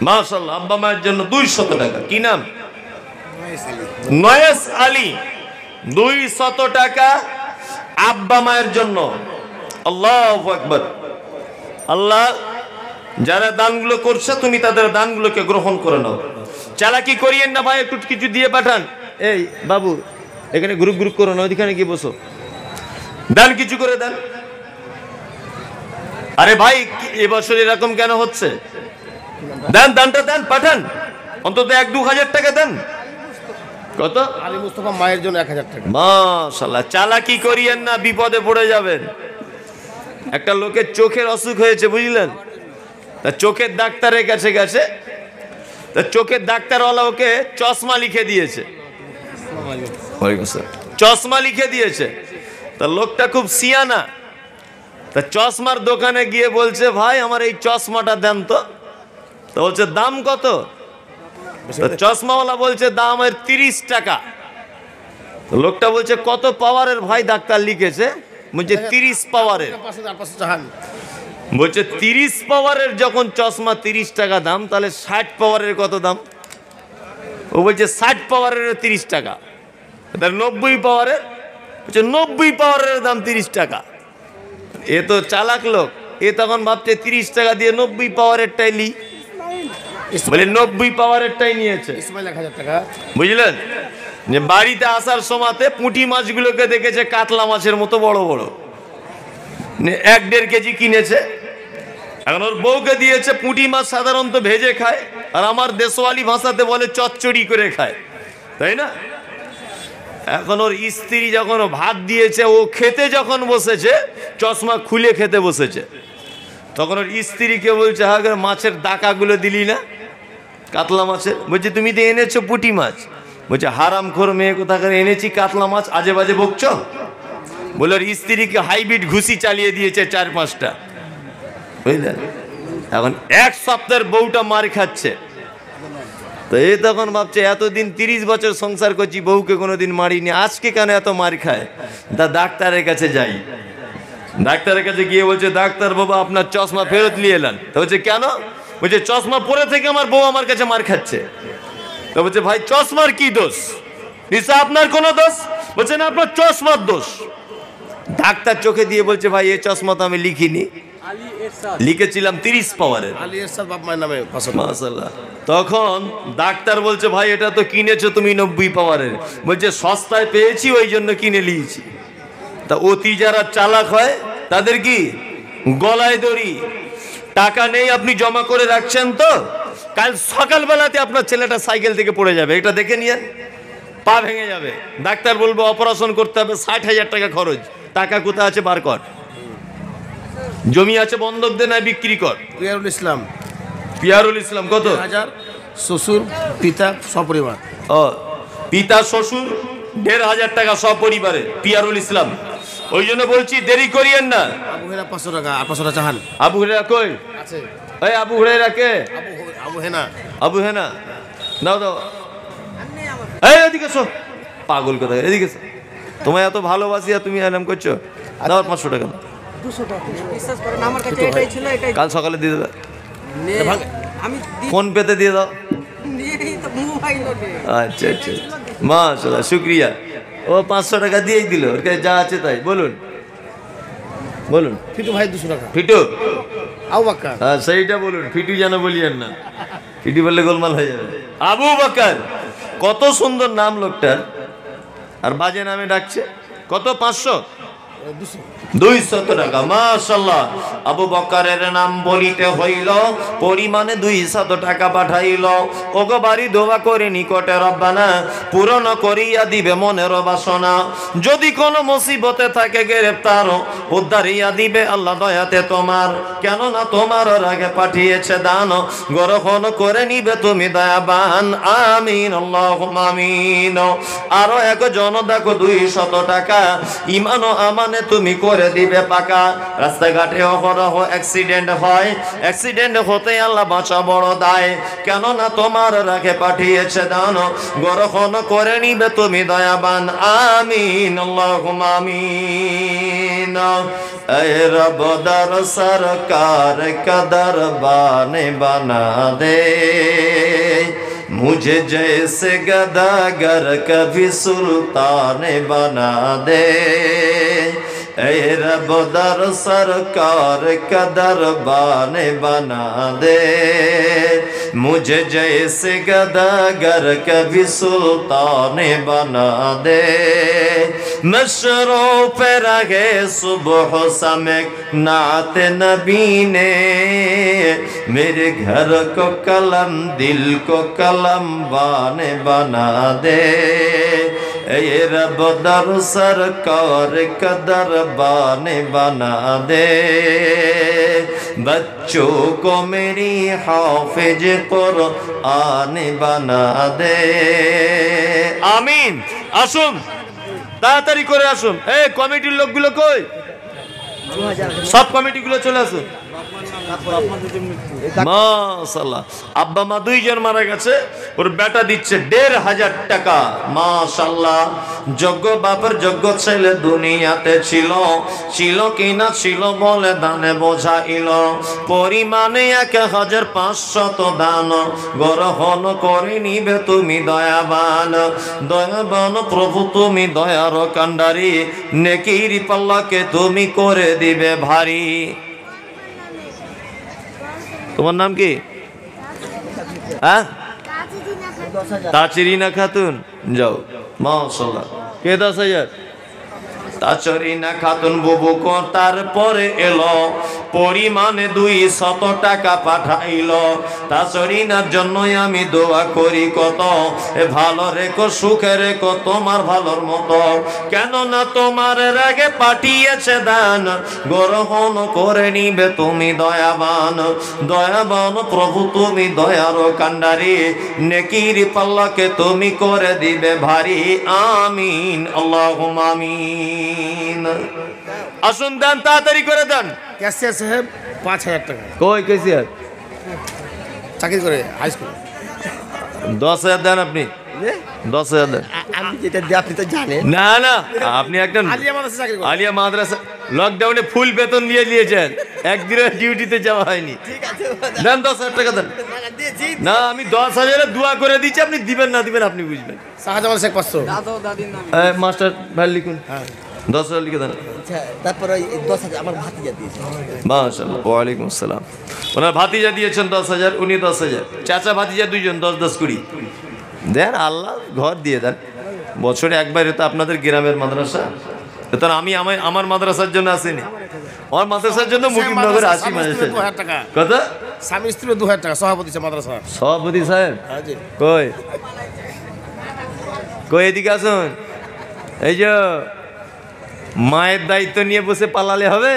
[SPEAKER 1] মাশাআল্লাহ। আব্বা মায়ের জন্য 200 টাকা। কি নাম? নয়েস আলী, 200 টাকা আব্বা মায়ের জন্য। আল্লাহু আকবার। আল্লাহ যারা দানগুলো করছে তুমি তাদের দানগুলোকে গ্রহণ করে নাও। চালাকি করিয়েন না ভাই, একটু কিছু দিয়ে পাঠান। এই বাবু, এখানে গ্রুপ গ্রুপ করো না, ওইখানে গিয়ে বসো, দান কিছু করে দেন। আরে ভাই, এবছর এরকম কেন হচ্ছে? দেন, দানটা দেন, পাঠান। অন্তত 1-2 হাজার টাকা দেন। কত?
[SPEAKER 2] আলী মুস্তফা মায়ের জন্য 1000 টাকা।
[SPEAKER 1] মাশাআল্লাহ, চালাকি করিয়েন না, বিপদে পড়ে যাবেন। একটা লোকের চোখের অসুখ হয়েছে, বুঝলেন? তা চোখের ডাক্তারের কাছে গেছে, তা চোখের ডাক্তারওয়ালা ওকে চশমা লিখে দিয়েছে। চশমা লিখে দিয়েছে। তা লোকটা খুব সিয়ানা, তা চশমার দোকানে গিয়ে বলছে, ভাই আমার এই চশমাটা দেন তো। তো বলছে দাম কত? তো চশমাওয়ালা বলছে দাম এর 30 টাকা। তো লোকটা বলছে কত পাওয়ারের ভাই ডাক্তার লিখেছে? বলছে 30 পাওয়ারের। বলছে 30 পাওয়ারের যখন চশমা 30 টাকা দাম, তাহলে 60 পাওয়ারের কত দাম? ও বলছে 60 পাওয়ারের 30 টাকা। 90 পাওয়ারের? বলছে 90 পাওয়ারের দাম 30 টাকা। এ তো চালাক লোক, এ তখন ভাবছে 30 টাকা দিয়ে 90 পাওয়ারেরটাই লি, বলে 90 পাওয়ারেরটাই নিয়েছে।
[SPEAKER 2] ইসমাইল 1000 টাকা।
[SPEAKER 1] বুঝলেন? যে বাড়িতে আসার সময়তে পুঁটি মাছগুলোকে দেখেছে কাতলা মাছের মতো বড় বড়, 1-1.5 কেজি কিনেছে। এখন ওর বউকে দিয়েছে। পুঁটি মাছ সাধারণত ভেজে খায়, আর আমার দেশওয়ালি ভাষাতে বলে চচ্চড়ি করে খায়, তাই না? এখন ওর স্ত্রী যখন ভাত দিয়েছে, ও খেতে যখন বসেছে, চশমা খুলে খেতে বসেছে, তখন ওর স্ত্রীকে বলছে, হ্যাঁ মাছের দাকাগুলো দিলি না, কাতলা মাছের? বলছে তুমি তো এনেছো পুঁটি মাছ। বলছে হারামখোর মেয়ে কোথাকার, এনেছি কাতলা মাছ, আজে বাজে বকছো। বলে ওর স্ত্রীকে হাইব্রিড ঘুষি চালিয়ে দিয়েছে 4-5টা, বুঝলেন? এখন 1 সপ্তাহের বউটা মার খাচ্ছে। তো এই তখন ভাবছে এতদিন 30 বছর সংসার করছি, বউকে কোনোদিন মারিনি, আজকে কেন এত মার খায়? তা ডাক্তারের কাছে যাই। ডাক্তারের কাছে গিয়ে বলছে, ডাক্তার বাবা আপনার চশমা ফেরত নিয়ে এলেন। তো বলছে কেন? বলছে চশমা পরে থেকে আমার বউ আমার কাছে মার খাচ্ছে। তো বলছে ভাই চশমার কি দোষ? নিশ্চয় আপনার কোনো দোষ? বলছে না, আপনার চশমার দোষ। ডাক্তার চোখে দিয়ে বলছে, ভাই এই চশমা তো আমি লিখিনি, লিখেছিলাম 30 পাওয়ারের।
[SPEAKER 2] আলী এরশাদ বাপ মায়ের নামে 500 টাকা।
[SPEAKER 1] মাশাআল্লাহ। তখন ডাক্তার বলছে, ভাই এটা তো কিনেছো তুমি 90 পাওয়ারের। বলছে সস্তায় পেয়েছি ওই জন্য কিনে নিয়েছি। তা অতি যারা চালাক হয় তাদের কি গলায় দড়ি। টাকা নেই, আপনি জমা করে রাখছেন তো, কাল সকালবেলাতে আপনার ছেলেটা সাইকেল থেকে পড়ে যাবে, এটা দেখে নিয়েন, পা ভেঙে যাবে। ডাক্তার বলবো অপারেশন করতে হবে, 60,000 টাকা খরচ। টাকা কোথায় আছে বার কর। জমি আছে বন্ধক দে, না বিক্রি কর।
[SPEAKER 2] পিয়ারুল ইসলাম।
[SPEAKER 1] পিয়ারুল ইসলাম কত?
[SPEAKER 2] 1000। শ্বশুর পিতা সপরিবার।
[SPEAKER 1] ও পিতা শ্বশুর 1,500 টাকা সব পরিবারে। পিয়ারুল ইসলাম। ওই জন্য বলছি দেরি করিয়েন না।
[SPEAKER 2] আবু হেনা 500 টাকা। আর 500 টাকা চাহান
[SPEAKER 1] আবু হুরায়রা কই?
[SPEAKER 2] আছে।
[SPEAKER 1] এই আবু হুরায়রা কে?
[SPEAKER 2] আবু হেনা।
[SPEAKER 1] আবু হেনা দাও দাও। এই এদিকে এসো, পাগল কথা, এদিকে এসো। তোমায় এত ভালোবাসি আর তুমি এরকম করছো। দাও 500 টাকা।
[SPEAKER 5] বিশ্বাস করেন আমার কাছে এটাই ছিল, এটাই
[SPEAKER 1] কাল সকালে দিয়ে দেবে,
[SPEAKER 5] আমি
[SPEAKER 1] ফোন পেতে দিয়ে দাও।
[SPEAKER 5] দিয়েই তো মোবাইল ওঠে।
[SPEAKER 1] আচ্ছা আচ্ছা, মাশাআল্লাহ, শুক্রিয়া। ও 500 টাকা দিয়েই দিল, ওর কাছে যা আছে তাই। বলুন বলুন।
[SPEAKER 2] ফিটু ভাই 200 টাকা।
[SPEAKER 1] ফিটু,
[SPEAKER 2] আবু বকর।
[SPEAKER 1] হ্যাঁ সেইটা বলুন, ফিটু যেন বলিয়েন না, ফিটু বললে গোলমাল হয়ে যাবে। আবু বকর, কত সুন্দর নাম লোকটার, আর বাজে নামে ডাকছে। কত? 500 200 টাকা। মাশাআল্লাহ। আবু বকরের নাম বলিতে হইল, পরিমাণে 200 টাকা পাঠাইল। ওগো বাড়ি দোয়া করে নিকটে রব্বানা পূরণ করিয়া দিবে মনের বাসনা। যদি কোনো মুসিবতে থাকে গ্রেফতার, উদ্ধারিয়া দিবে আল্লাহ দয়াতে তোমার। কেননা তোমার আগে পাঠিয়েছে দান, গ্রহণ করে নিবে তুমি দয়াবান। আমিন আল্লাহুম্মা আমিন। আরো একজন দেখো 200 টাকা, ইমান ও আমানে তুমি করে দিবে পাকা। রাস্তাঘাটে অহরহ অ্যাক্সিডেন্ট হয়, অ্যাক্সিডেন্ট হতে আল্লাহ বাঁচা বড় দায়। কেননা তোমার রাখে পাঠিয়েছে দান, গ্রহণ করে নিবে তুমি দয়াবান। আমিন আল্লাহুম্মা আমিন। এ রব দর সরকার কদর বানে বানা দে, मुझे जैसे गदागर कभी सुल्तान बना दे। ऐ रब दर सरकार कदर बाने बना दे, मुझे जैसे गदागर कभी सुल्तान बना दे। मशरूफ रहे सुबह समेक नात नबी ने मेरे घर को कलम दिल को कलम बाने बना दे ये रब दर सरकार कदर बाने बना दे बच्चों को मेरी हाफिज कुरआन बना दे आमीन আসুন তাড়াতাড়ি করে আসুন এই কমিটির লোকগুলো কই সব কমিটিগুলো চলে আসুন মাশাআল্লাহ আব্বা মা দুইজন মারা গেছে ওর বেটা দিচ্ছে ১৫০০ টাকা মাশাআল্লাহ যোগ্য বাপের যোগ্য ছেলে দুনিয়াতে ছিল ছিল কিনা ছিল বলে দানে বোঝাইল পরিমাণে ১৫০০ দান গ্রহণ করে নিবে তুমি দয়াবান দয়াবান প্রভু তুমি দয়ার কান্ডারি নেকির পাল্লাকে তুমি করে দিবে ভারী তোমার নাম কি হ্যাঁ তাচরিনা খাতুন যাও মাশাআল্লাহ কে ১০,০০০ তাচরিনা খাতুন বুবু কো তারপরে এলো পরিমাণে ২০০ টাকা পাঠাইলো তাচরিনার জন্য আমি দোয়া করি কত এ ভালো রেখো সুখে রেখো তোমার ভালোর মতো কেন না তোমার রাগে পাঠিয়েছে দান গ্রহণ করে নিবে তুমি দয়াবান দয়াবান প্রভু তুমি দয়ার কান্ডারি নেকির পাল্লাকে তুমি করে দিবে ভারী আমিন আল্লাহুম্মা আমিন আসুন দেন তাড়াতাড়ি করে দেন
[SPEAKER 2] ক্যাশিয়ার সাহেব ৫,০০০ টাকা
[SPEAKER 1] কই কেসিয়ার
[SPEAKER 2] চাকরি করে হাই স্কুল
[SPEAKER 1] ১০,০০০ দেন আপনি ১০,০০০ দেন
[SPEAKER 2] আমি যেটা দিই আপনি তো জানেন
[SPEAKER 1] না না আপনি একটা
[SPEAKER 2] আলিয়া মাদ্রাসা চাকরি করে
[SPEAKER 1] আলিয়া মাদ্রাসা লকডাউনে ফুল বেতন দিয়ে দিয়েছেন একদিনের ডিউটিতে যাওয়া হয়নি দেন ১০,০০০ টাকা দেন না আমি ১০,০০০ দোয়া করে দিচ্ছি আপনি দিবেন না দিবেন আপনি বুঝবেন
[SPEAKER 2] শাহজামাল শেখ ৫০০
[SPEAKER 5] দাদা দাদির নাম
[SPEAKER 1] মাস্টার ভাই লিখুন ১০,০০০ লিখে দেন
[SPEAKER 2] তারপরে ১০,০০০ আমার ভাতিজা দিয়েছে
[SPEAKER 1] মাশাআল্লাহ ওয়ালাইকুম আসসালাম ওনার ভাতিজা দিয়েছেন ১০,০০০ উনি ১০,০০০ চাচা ভাতিজা দুইজন ১০-১০ কুড়ি দেন আল্লাহ ঘর দিয়ে দেন বছরে একবার তো আপনাদের গ্রামের মাদ্রাসা তো আমি আমার মাদ্রাসার জন্য আসিনি আমার মাদ্রাসার জন্য মুকিমনগর আসি মাঝে
[SPEAKER 2] ২,০০০ টাকা
[SPEAKER 1] কত
[SPEAKER 2] স্বামী স্ত্রী ২,০০০ টাকা সভাপতি মাদ্রাসা
[SPEAKER 1] সভাপতি সাহেব
[SPEAKER 2] হাজি
[SPEAKER 1] কই কই এদিকে আসুন এই যে মায়ের দায়িত্ব নিয়ে বসে পালালে হবে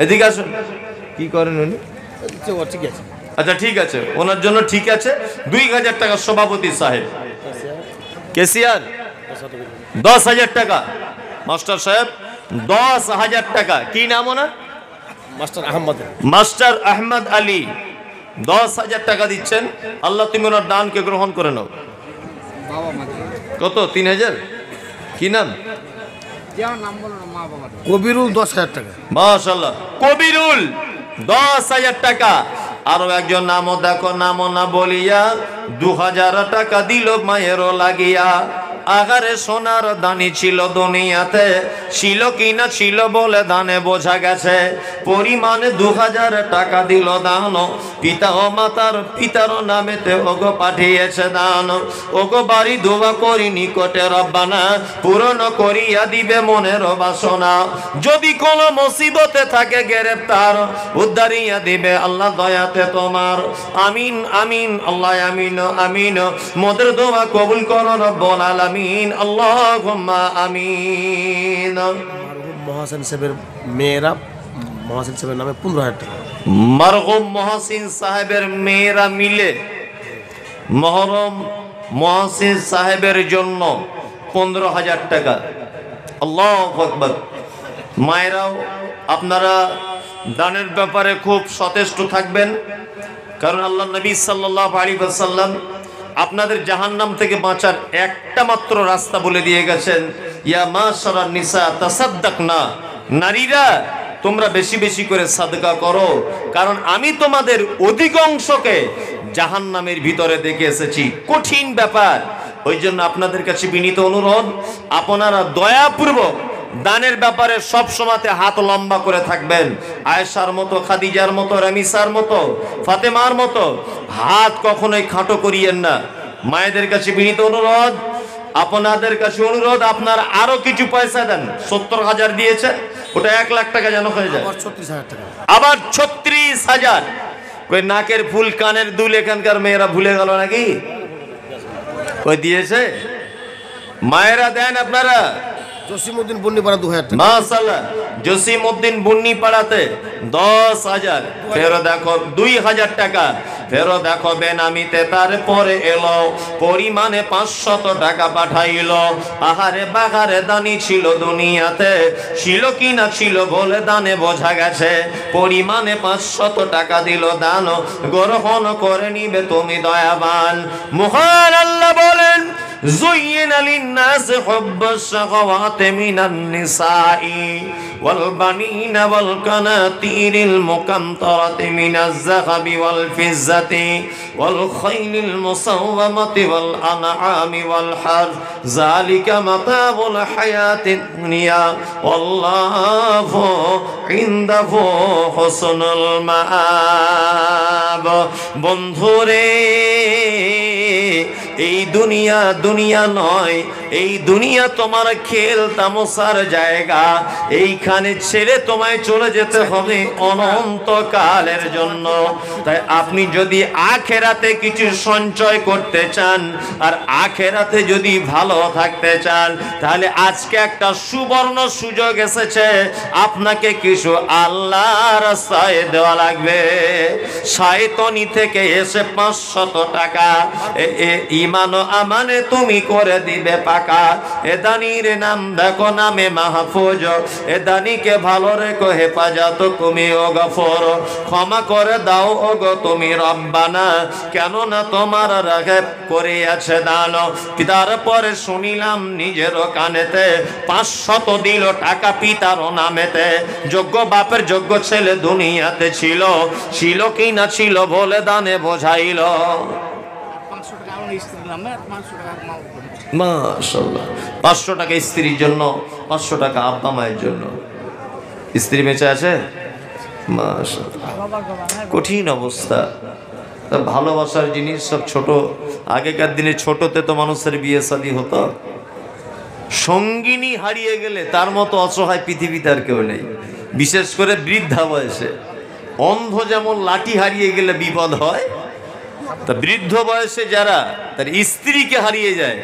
[SPEAKER 1] এদিকে আসুন কি করেন উনি
[SPEAKER 2] ঠিক আছে
[SPEAKER 1] আচ্ছা ঠিক আছে ওনার জন্য ঠিক আছে ২,০০০ টাকা সভাপতি সাহেব কেসিয়ার ১০,০০০ টাকা মাস্টার সাহেব ১০,০০০ টাকা কি নাম ওনার মাস্টার আহমদ আলী ১০,০০০ টাকা দিচ্ছেন আল্লাহ তুমি ওনার দানকে গ্রহণ করে নাও কত ৩,০০০ কি নাম
[SPEAKER 2] কবিরুল ১০,০০০ টাকা
[SPEAKER 1] মাশাআল্লাহ কবিরুল ১০,০০০ টাকা আরো একজন নামও দেখো নামও না বলিয়া ২,০০০ টাকা দিল মায়েরও লাগিয়া আগারে সোনার দানি ছিল দুনিয়াতে ছিল কিনা ছিল বলে দানে বোঝা গেছে পরিমাণে ২,০০০ টাকা দিল দান পিতা ও মাতার পিতার নামেতে ওগো পাঠিয়েছে দান ওগো বাড়ি দোয়া করি নিকটে রব্বানা পূরণ করিয়া দিবে মনের বাসনা যদি কোনো মুসিবতে থাকে গ্রেফতার উদ্ধারিয়া দিবে আল্লাহ দয়াতে তোমার আমিন আমিন আল্লাহ আমিন আমিন মোদের দোয়া কবুল করো রব্বুল আলামিন আল্লাহুম্মা আমিন
[SPEAKER 2] মহাসেন সাহেবের মেয়েরা মহাসেন সাহেবের নামে ১৫,০০০ টাকা
[SPEAKER 1] মরহুম মহসিন সাহেবের মেয়েরা মিলে মহরম মহসিন সাহেবের জন্য ১৫,০০০ টাকা আল্লাহু আকবার মায়েরাও আপনারা দানের ব্যাপারে খুব সচেষ্ট থাকবেন কারণ আল্লাহ নবী সাল্লাল্লাহু আলাইহি ওয়াসাল্লাম আপনাদের জাহান্নাম থেকে বাঁচার একটা মাত্র রাস্তা বলে দিয়ে গেছেন ইয়া মাশারান নিসা তাসাদদাকনা নারীরা তোমরা বেশি বেশি করে সাদকা করো কারণ আমি তোমাদের অধিকাংশকে জাহান্নামের ভিতরে দেখে এসেছি কঠিন ব্যাপার ওই জন্য আপনাদের কাছে বিনীত অনুরোধ আপনারা দয়াপূর্বক দানের ব্যাপারে সব সময়তে হাত লম্বা করে থাকবেন আয়েশার মতো খাদিজার মতো রামিসার মতো ফাতেমার মতো হাত কখনোই খাটো করিয়েন না মায়েদের কাছে বিনীত অনুরোধ আপনাদের কাছে অনুরোধ, আপনার আরো কিছু পয়সা দেন। 70,000 দিয়েছে, ওটা 1 লাখ টাকা যেন হয়ে যায়।
[SPEAKER 2] আবার 36,000 টাকা।
[SPEAKER 1] আবার 36,000। কই নাকের ফুল কানের দুল এখানকার মেয়েরা ভুলে গেল নাকি? কই দিয়েছে? মায়েরা দেন আপনারা।
[SPEAKER 2] জসিমউদ্দিন বন্নিপাড়া 2,000 টাকা।
[SPEAKER 1] মাশাআল্লাহ। জসিমউদ্দিন বুন্নি পাড়াতে 10,000। ফেরো দেখো 2,000 টাকা। ফেরো দেখো বেনামিতে তারপরে এলো পরিমাণে 500 টাকা পাঠাইলো। আহারে বাহারে দানি ছিল দুনিয়াতে, ছিল কি না ছিল বলে দানে বোঝা গেছে। পরিমাণে 500 টাকা দিল দান, গ্রহণ করে নিবে তুমি দয়াবান। মহান আল্লাহ বলেন زين للناس حب الشهوات من النساء والبنين والقناطير المقنطرة من الذهب والفضة والخيل المسومة والأنعام والحرث ذلك متاع الحياة الدنيا والله عنده حسن المآب। বন্ধুরে, এই দুনিয়া দুনিয়া নয়, এই দুনিয়া তোমার খেল তামাশার জায়গা। এইখানে ছেড়ে তোমায় চলে যেতে হবে অনন্তকালের জন্য। তাই আপনি যদি আখেরাতে কিছু সঞ্চয় করতে চান আর আখেরাতে যদি ভালো থাকতে চান, তাহলে আজকে একটা সুবর্ণ সুযোগ এসেছে, আপনাকে কিছু আল্লাহর রাস্তায় দেওয়া লাগবে। শয়তানি থেকে এসে 500 টাকা ইমান ও আমানে তুমি করে দিবে পাকা। এ দানির নাম দেখো নামে মাহফুজ, এ দানিকে ভালো রেখো হেফাজত তুমি ও গফর। ক্ষমা করে দাও ও গো তুমি রব্বানা, কেননা তোমার রাগে করিয়াছে দান। পিতার পরে শুনিলাম নিজের কানেতে, 500 দিল টাকা পিতার নামেতে। যোগ্য বাপের যোগ্য ছেলে দুনিয়াতে ছিল, ছিল কি না ছিল বলে দানে বোঝাইল। মাশাআল্লাহ। 500 টাকা স্ত্রীর জন্য, 500 টাকা আব্বা মায়ের জন্য। স্ত্রী বেঁচে আছে? মাশাআল্লাহ। কঠিন অবস্থা। ভালোবাসার জিনিস সব ছোট। আগেকার দিনে ছোটতে তো মানুষের বিয়ে শাদী হতো। সঙ্গিনী হারিয়ে গেলে তার মতো অসহায় পৃথিবীতে আর কেউ নেই, বিশেষ করে বৃদ্ধা বয়সে। অন্ধ যেমন লাঠি হারিয়ে গেলে বিপদ হয়, তা বৃদ্ধ বয়সে যারা তার স্ত্রীকে হারিয়ে যায়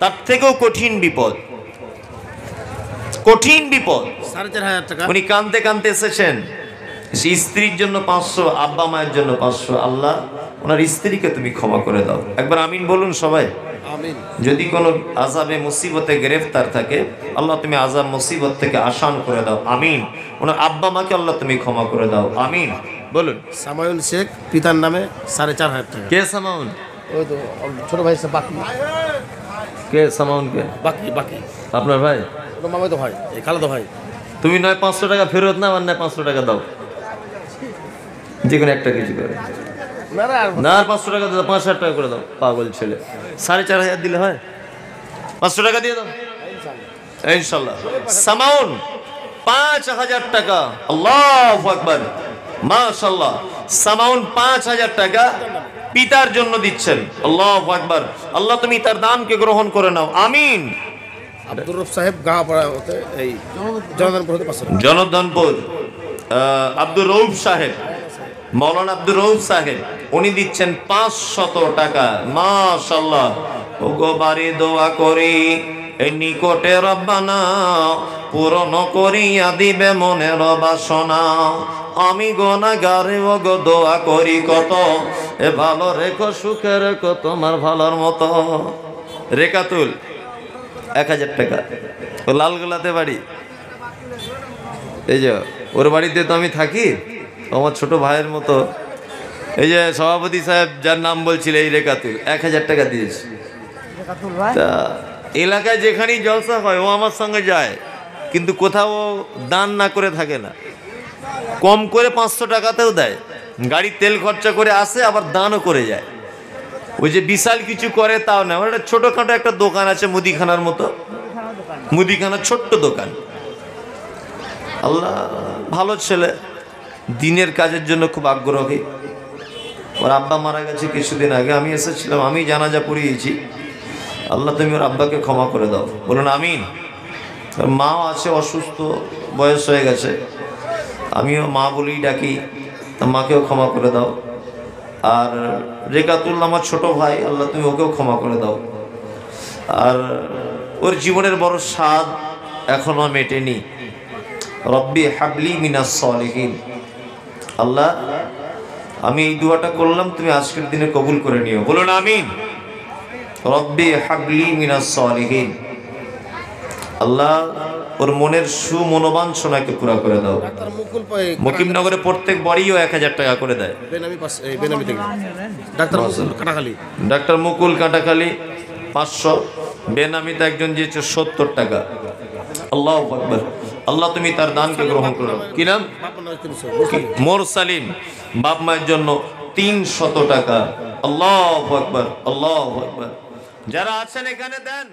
[SPEAKER 1] তার থেকেও কঠিন বিপদ, কঠিন বিপদ।
[SPEAKER 2] 4,500 টাকা।
[SPEAKER 1] উনি কাঁদতে কাঁদতে এসেছেন, সেই স্ত্রীর জন্য 500, আব্বা মায়ের জন্য 500। আল্লাহ ওনার স্ত্রীকে তুমি ক্ষমা করে দাও। একবার আমিন বলুন সবাই।
[SPEAKER 2] আমিন।
[SPEAKER 1] যদি কোনো আযাবে মুসিবতে গ্রেফতার থাকে, আল্লাহ তুমি আযাব মুসিবত থেকে আসান করে দাও। আমিন। ওনার আব্বা মাকে আল্লাহ তুমি ক্ষমা করে দাও। আমিন বলুন।
[SPEAKER 2] সামায়ুন শেখ, পিতার নামে 4,500 টাকা।
[SPEAKER 1] কে সামাউন?
[SPEAKER 2] ওই তো ছোট ভাই সে বাকি।
[SPEAKER 1] কে সামাউন? কে?
[SPEAKER 2] বাকি বাকি
[SPEAKER 1] আপনার ভাই?
[SPEAKER 2] ওটা মামাই তো ভাই, এই খালাতো ভাই।
[SPEAKER 1] তুমি নয় 500 টাকা ফেরত না, আর নয় 500 টাকা দাও, যে কোনো একটা কিছু করে। না আর 500 টাকা দাও, 5,000 টাকা করে দাও। পাগল ছেলে। 4,500 দিলে হয়? 500 টাকা দিয়ে দাও ইনশাল্লাহ। সামাউন 5,000 টাকা। আল্লাহু আকবার, মাশাআল্লাহ। সামাউন 5,000 টাকা পিতার জন্য দিচ্ছেন। আল্লাহু আকবার। আল্লাহ তুমি তার দানকে গ্রহণ করে নাও। আমিন।
[SPEAKER 2] আব্দুর রব সাহেব গাঁপাড়া হতে এই জনদানপুর হতে 500 টাকা।
[SPEAKER 1] জনদানপুর আব্দুর রউফ সাহেব, মৌলানা আব্দুর রউফ সাহেব, উনি দিচ্ছেন 500 টাকা। মাশাআল্লাহ। ওগো বাড়ি দোয়া করি এই নিকটে রব্বানা পূরণ করিয়া দিবে মনের বাসনা। আমি গুনাহগারে ওগো দোয়া করি কত, এ ভালো রেখো সুখে রেখো তোমার ভালোর মতো। রেকাতুল 1,000 টাকা। ও লালগোলাতে বাড়ি। এই যে ওর বাড়িতে তো আমি থাকি, আমার ছোট ভাইয়ের মতো। এই যে সভাপতি সাহেব যার নাম বলছিল, এই রেকাতুল 1,000 টাকা দিয়েছে। তা এলাকায় যেখানেই জলসা হয় ও আমার সঙ্গে যায়, কিন্তু কোথাও দান না করে থাকে না। কম করে 500 টাকাতেও দেয়, গাড়ির তেল খরচা করে আসে, আবার দানও করে যায়। ওই যে বিশাল কিছু করে তাও না, ওর একটা ছোটখাটো একটা দোকান আছে মুদিখানার মতো, মুদিখানার ছোট্ট দোকান। আল্লাহ ভালো ছেলে, দিনের কাজের জন্য খুব আগ্রহী। ওর আব্বা মারা গেছে কিছুদিন আগে, আমি এসেছিলাম, আমি জানাজা পড়িয়েছি। আল্লাহ তুমি ওর আব্বাকে ক্ষমা করে দাও, বলুন আমিন। ওর মাও আছে অসুস্থ, বয়স হয়ে গেছে, আমিও মা বলেই ডাকি, মাকেও ক্ষমা করে দাও। আর রেকাতুল আমার ছোট ভাই, আল্লাহ তুমি ওকেও ক্ষমা করে দাও। আর ওর জীবনের বড় স্বাদ এখনো মেটেনি। রব্বি হাবলি মিনাস সলিহিন, আল্লাহ আমি এই দুয়াটা করলাম, তুমি আজকের দিনে কবুল করে নিও, বলুন আমিন। রব্বি হাবলি মিনাস সলিহিন, আল্লাহ ওর মনের সুমনোবাঞ্ছনাকে পুরা করে দাও।
[SPEAKER 2] ডাক্তার মুকুল পাই
[SPEAKER 1] মুকিমনগরে প্রত্যেক বাড়িও 1000 টাকা করে দেয়।
[SPEAKER 2] বেনামি পাস এই বেনামি থেকে ডাক্তার মুকুল কাটাখালি
[SPEAKER 1] ডাক্তার মুকুল কাটাখালি 500, বেনামিতে একজন দিয়েছে 70 টাকা। আল্লাহু আকবার, আল্লাহ তুমি তার দানকে গ্রহণ করো। কি নাম? মোর সালিম, বাপ মায়ের জন্য 300 টাকা। আল্লাহু আকবার, আল্লাহু আকবার। যারা আছেন এখানে দেন।